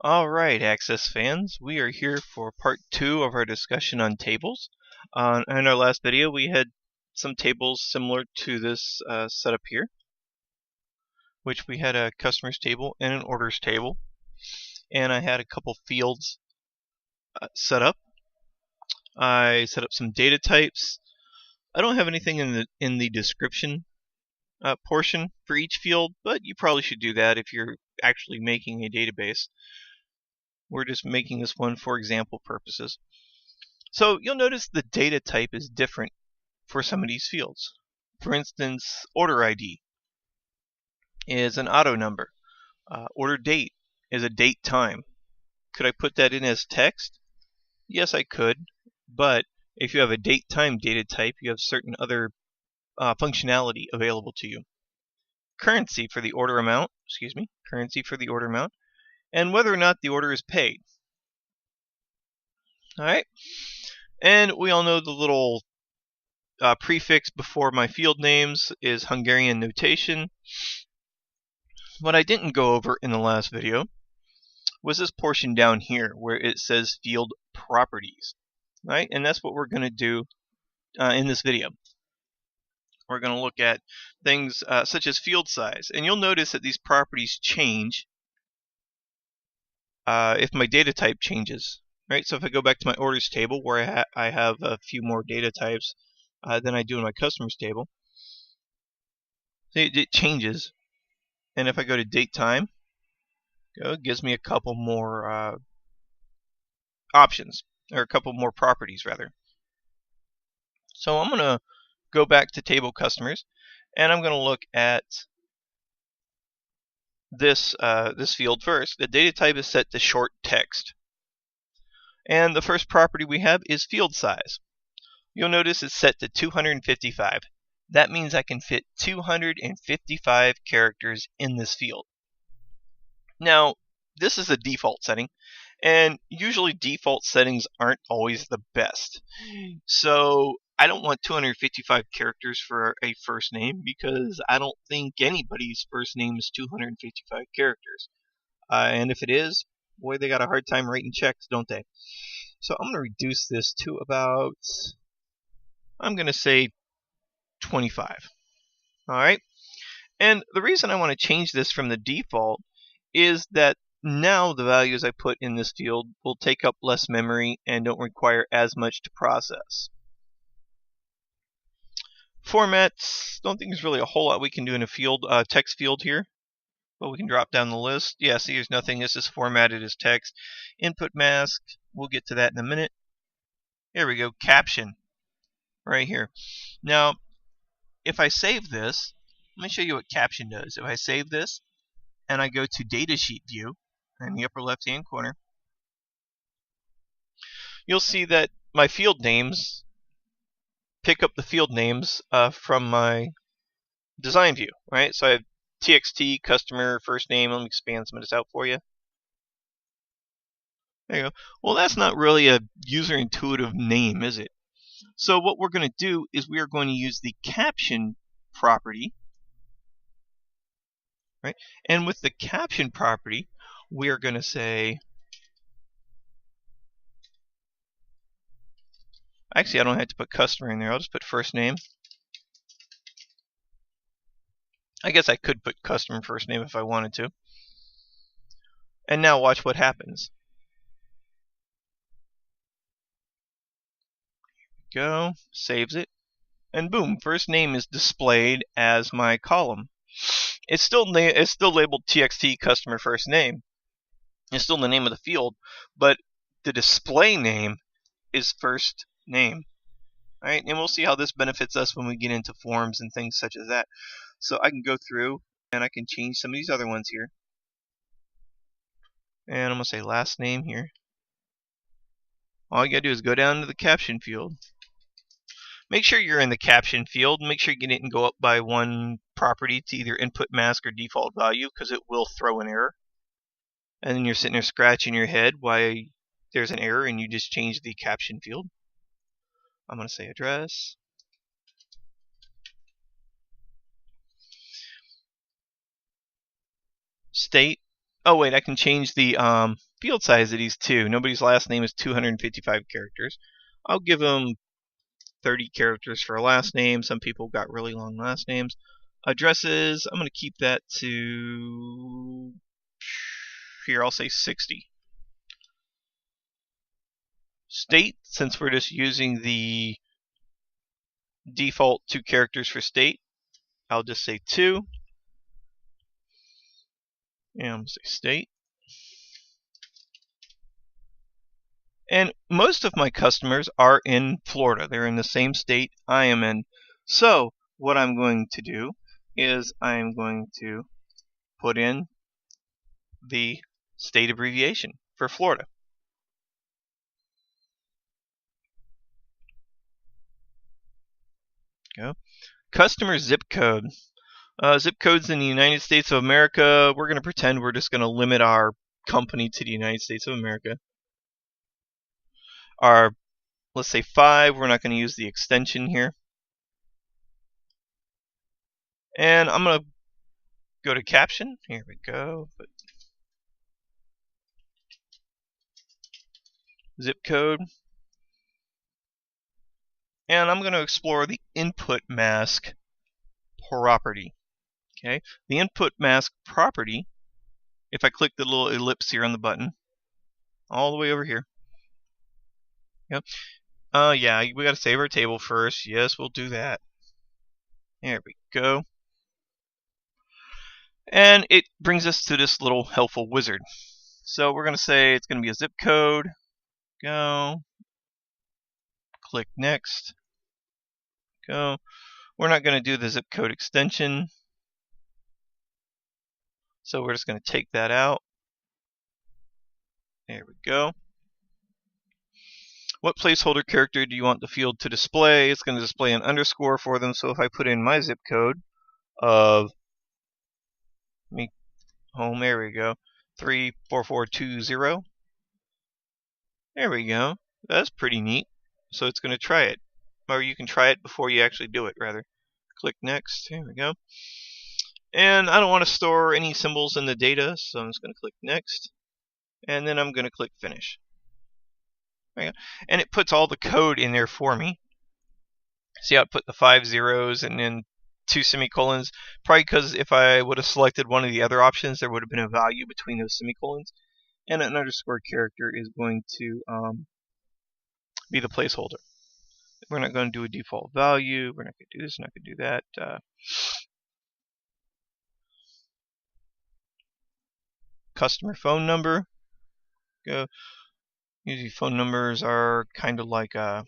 Alright, Access fans, we are here for part 2 of our discussion on tables. In our last video, we had some tables similar to this setup here, which we had a customers table and an orders table, and I had a couple fields set up. I set up some data types. I don't have anything in the description portion for each field, but you probably should do that if you're actually making a database. We're just making this one for example purposes. So you'll notice the data type is different for some of these fields. For instance, order ID is an auto number. Order date is a date time. Could I put that in as text? Yes, I could, but if you have a date time data type, you have certain other functionality available to you. Currency for the order amount, and whether or not the order is paid. Alright, and we all know the little prefix before my field names is Hungarian notation. What I didn't go over in the last video was this portion down here where it says field properties. Right, and that's what we're going to do in this video. We're going to look at things such as field size, and you'll notice that these properties change if my data type changes. Right, so if I go back to my orders table where I have a few more data types than I do in my customers table, it changes. And if I go to date time, it gives me a couple more options, or a couple more properties rather. So I'm going to go back to table customers, and I'm going to look at this field first. The data type is set to short text. And the first property we have is field size. You'll notice it's set to 255. That means I can fit 255 characters in this field. Now, this is a default setting, and usually default settings aren't always the best. So I don't want 255 characters for a first name because I don't think anybody's first name is 255 characters. And if it is, boy, they got a hard time writing checks, don't they? So I'm going to reduce this to about, I'm going to say 25. Alright? And the reason I want to change this from the default is that now the values I put in this field will take up less memory and don't require as much to process. Formats, don't think there's really a whole lot we can do in a field text field here, but we can drop down the list. Yeah, see, there's nothing. This is formatted as text. Input mask, we'll get to that in a minute. Here we go, caption, right here. Now, if I save this, let me show you what caption does. If I save this and I go to datasheet view in the upper left hand corner, you'll see that my field names pick up the field names from my design view, right? So I have txt customer first name. Let me expand some of this out for you. There you go. Well, that's not really a user intuitive name, is it? So what we're going to do is we are going to use the caption property, right? And with the caption property, we are going to say, actually I don't have to put customer in there, I'll just put first name. I guess I could put customer first name if I wanted to. And now watch what happens. Go, saves it, and boom, first name is displayed as my column. It's still labeled txt customer first name. It's still the name of the field, but the display name is first name. Alright, and we'll see how this benefits us when we get into forms and things such as that. So I can go through and I can change some of these other ones here. And I'm going to say last name here. All you got to do is go down to the caption field. Make sure you're in the caption field. Make sure you didn't go up by one property to either input mask or default value, because it will throw an error. And then you're sitting there scratching your head why there's an error and you just changed the caption field. I'm going to say address. State. Oh wait, I can change the field size of these too. Nobody's last name is 255 characters. I'll give them 30 characters for a last name. Some people got really long last names. Addresses, I'm going to keep that to, here, I'll say 60. State, since we're just using the default 2 characters for state, I'll just say 2. And I'm going to say state. And most of my customers are in Florida. They're in the same state I am in. So what I'm going to do is I'm going to put in the state abbreviation for Florida. Go. Customer zip code. Zip codes in the United States of America. We're going to pretend we're just going to limit our company to the United States of America. Our, let's say 5. We're not going to use the extension here. And I'm going to go to caption. Here we go. Zip code. And I'm going to explore the input mask property. Okay, the input mask property, if I click the little ellipse here on the button, all the way over here. Yep. Yeah, we got to save our table first. Yes, we'll do that. There we go. And it brings us to this little helpful wizard. So we're going to say it's going to be a zip code. Go. Click next. Go. We're not going to do the zip code extension. So we're just going to take that out. There we go. What placeholder character do you want the field to display? It's going to display an underscore for them. So if I put in my zip code of me home, there we go, 34420. There we go. That's pretty neat. So it's going to try it. Or you can try it before you actually do it, rather. Click next. Here we go. And I don't want to store any symbols in the data, so I'm just going to click next. And then I'm going to click finish. There we go. And it puts all the code in there for me. See how it put the 5 zeros and then 2 semicolons? Probably because if I would have selected one of the other options, there would have been a value between those semicolons. And an underscore character is going to be the placeholder. We're not going to do a default value. We're not going to do this. We're not going to do that. Customer phone number. Go. Usually phone numbers are kind of like go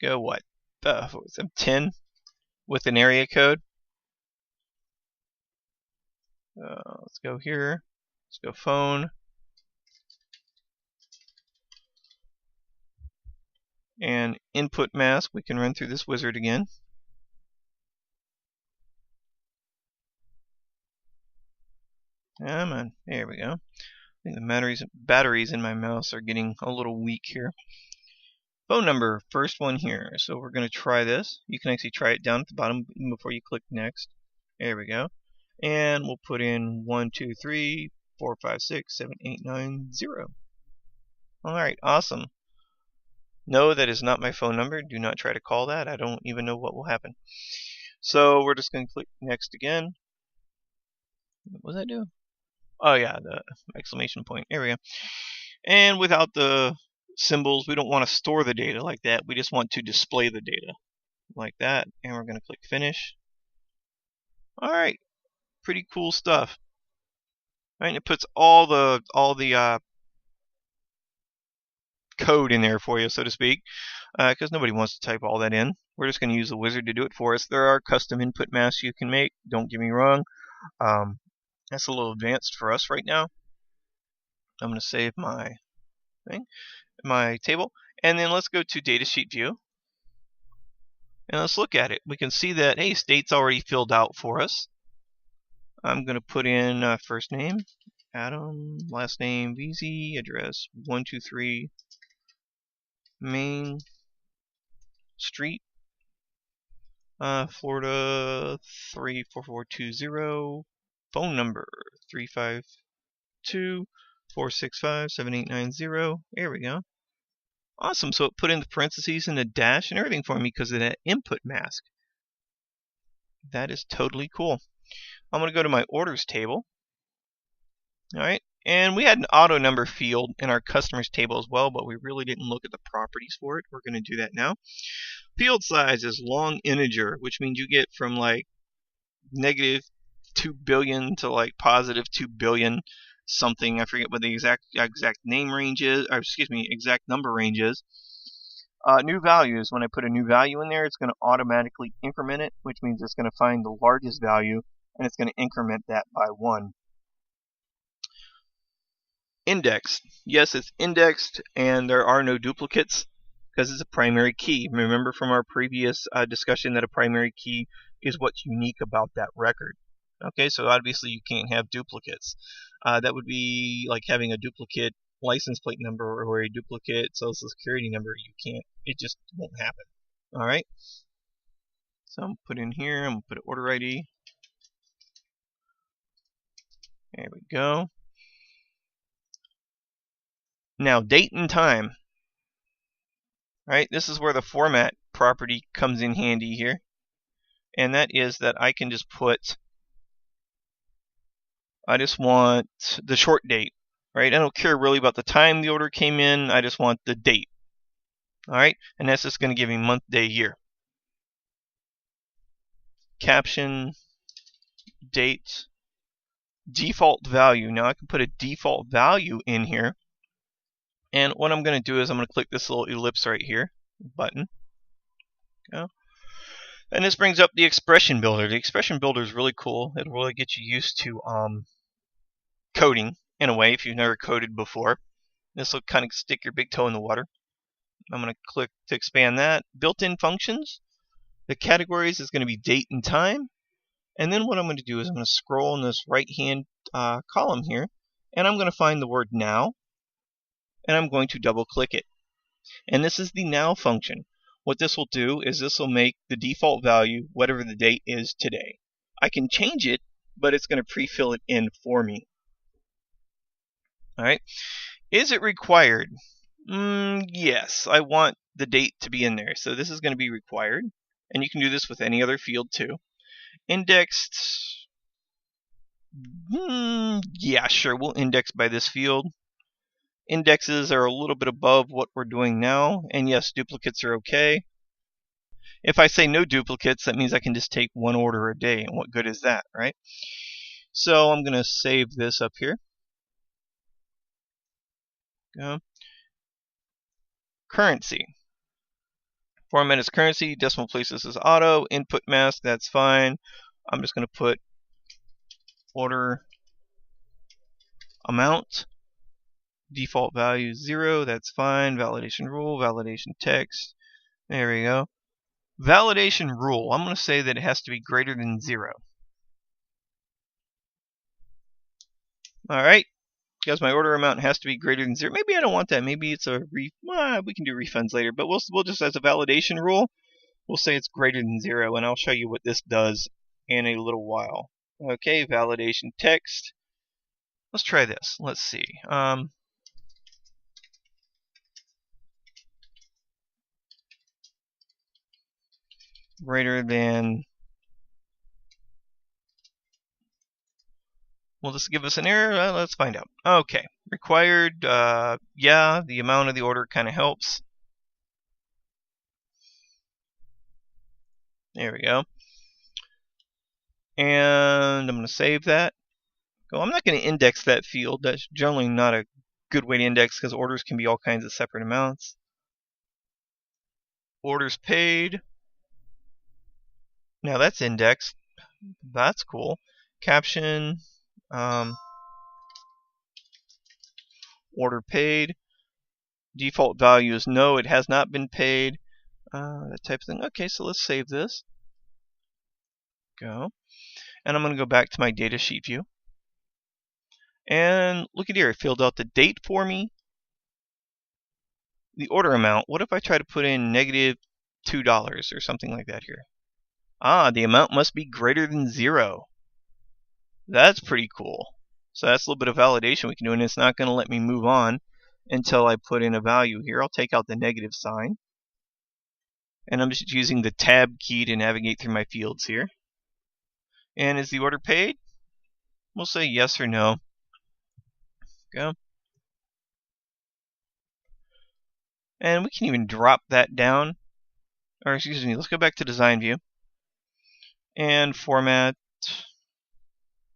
what? What was it? 10 with an area code. Let's go here. Let's go phone. And input mask, we can run through this wizard again. Come on, there we go. I think the batteries in my mouse are getting a little weak here. Phone number, first one here. So we're going to try this. You can actually try it down at the bottom even before you click next. There we go. And we'll put in 1, 2, 3, 4, 5, 6, 7, 8, 9, 0. Alright, awesome. No, that is not my phone number. Do not try to call that. I don't even know what will happen. So we're just going to click next again. What does that do? Oh yeah, the exclamation point. There we go. And without the symbols, we don't want to store the data like that. We just want to display the data like that. And we're going to click finish. Alright, pretty cool stuff. Right, and it puts all the code in there for you, so to speak, because nobody wants to type all that in. We're just going to use the wizard to do it for us. There are custom input masks you can make, don't get me wrong. That's a little advanced for us right now. I'm going to save my table, and then let's go to datasheet view, and let's look at it. We can see that, hey, state's already filled out for us. I'm going to put in first name, Adam, last name, VZ, address 123 Main Street, Florida 34420. Phone number 352-465-7890. There we go. Awesome. So it put in the parentheses and the dash and everything for me because of that input mask. That is totally cool. I'm going to go to my orders table. All right. And we had an auto number field in our customers table as well, but we really didn't look at the properties for it. We're going to do that now. Field size is long integer, which means you get from like negative 2 billion to like positive 2 billion something. I forget what the exact name range is, or excuse me, exact number range is. New values, when I put a new value in there, it's going to automatically increment it, which means it's going to find the largest value and it's going to increment that by 1. Indexed. Yes, it's indexed and there are no duplicates because it's a primary key. Remember from our previous discussion that a primary key is what's unique about that record. Okay, so obviously you can't have duplicates. That would be like having a duplicate license plate number or a duplicate social security number. You can't. It just won't happen. All right. So I'm put in here. I'm gonna put an order ID. There we go. Now date and time. Right, this is where the format property comes in handy here, and that is that I can just put, I just want the short date, right? I don't care really about the time the order came in, I just want the date. Alright, and that's just going to give me month, day, year. Caption, date, default value. Now I can put a default value in here. And what I'm going to do is I'm going to click this little ellipse right here, button. Go. And this brings up the expression builder. The expression builder is really cool. It'll really get you used to coding in a way if you've never coded before. This will kind of stick your big toe in the water. I'm going to click to expand that. Built-in functions. The categories is going to be date and time. And then what I'm going to do is I'm going to scroll in this right-hand column here, and I'm going to find the word now. And I'm going to double click it. And this is the now function. What this will do is this will make the default value whatever the date is today. I can change it, but it's going to pre-fill it in for me. Alright. Is it required? Yes, I want the date to be in there. So this is going to be required. And you can do this with any other field too. Indexed. Yeah, sure, we'll index by this field. Indexes are a little bit above what we're doing now, and yes, duplicates are okay. If I say no duplicates, that means I can just take one order a day, and what good is that, right? So I'm going to save this up here. Go. Currency. Format is currency, decimal places is auto, input mask, that's fine. I'm just going to put order amount. Default value 0, that's fine. Validation rule, validation text. There we go. Validation rule, I'm going to say that it has to be greater than 0. Alright, because my order amount has to be greater than 0. Maybe I don't want that. Maybe it's a we can do refunds later, but we'll just, as a validation rule, we'll say it's greater than 0, and I'll show you what this does in a little while. Okay, validation text. Let's try this. Let's see. Greater than. Will this give us an error? Let's find out. Okay, required. Yeah, the amount of the order kind of helps. There we go. And I'm going to save that. Go. I'm not going to index that field. That's generally not a good way to index because orders can be all kinds of separate amounts. Orders paid. Now that's indexed. That's cool. Caption. Order paid. Default value is no, it has not been paid. That type of thing. Okay, so let's save this. Go. And I'm going to go back to my data sheet view. And look at here, it filled out the date for me. The order amount. What if I try to put in -$2 or something like that here? Ah, the amount must be greater than 0. That's pretty cool. So that's a little bit of validation we can do, and it's not going to let me move on until I put in a value here. I'll take out the negative sign. And I'm just using the tab key to navigate through my fields here. And is the order paid? We'll say yes or no. Go. And we can even drop that down. Or excuse me, let's go back to design view. And format.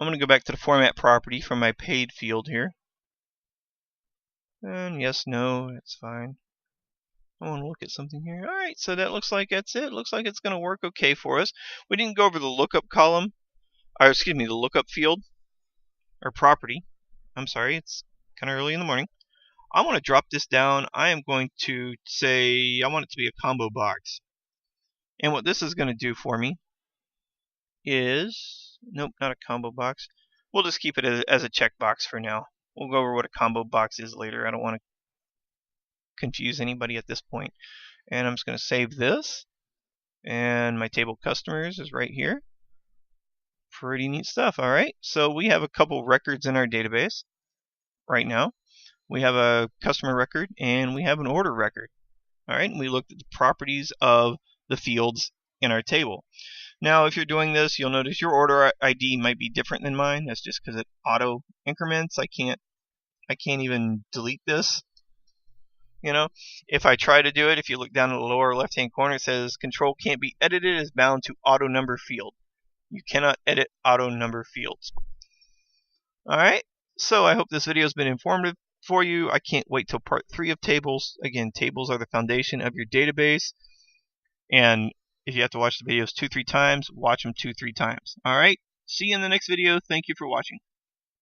I'm going to go back to the format property from my paid field here. And yes, no, that's fine. I want to look at something here. Alright, so that looks like that's it. Looks like it's going to work okay for us. We didn't go over the lookup column, or excuse me, the lookup field, or property. I'm sorry, it's kind of early in the morning. I want to drop this down. I am going to say I want it to be a combo box. And what this is going to do for me is, nope, not a combo box. We'll just keep it as a checkbox for now. We'll go over what a combo box is later. I don't want to confuse anybody at this point. And I'm just going to save this. And my table customers is right here. Pretty neat stuff. All right. So we have a couple records in our database right now. We have a customer record and we have an order record. All right. And we looked at the properties of the fields in our table. Now, if you're doing this, you'll notice your order ID might be different than mine. That's just because it auto increments. I can't even delete this. You know, if I try to do it, if you look down in the lower left-hand corner, it says control can't be edited is bound to auto number field. You cannot edit auto number fields. Alright, so I hope this video has been informative for you. I can't wait till part 3 of tables. Again, tables are the foundation of your database. And if you have to watch the videos 2-3 times, watch them 2-3 times. Alright, see you in the next video. Thank you for watching.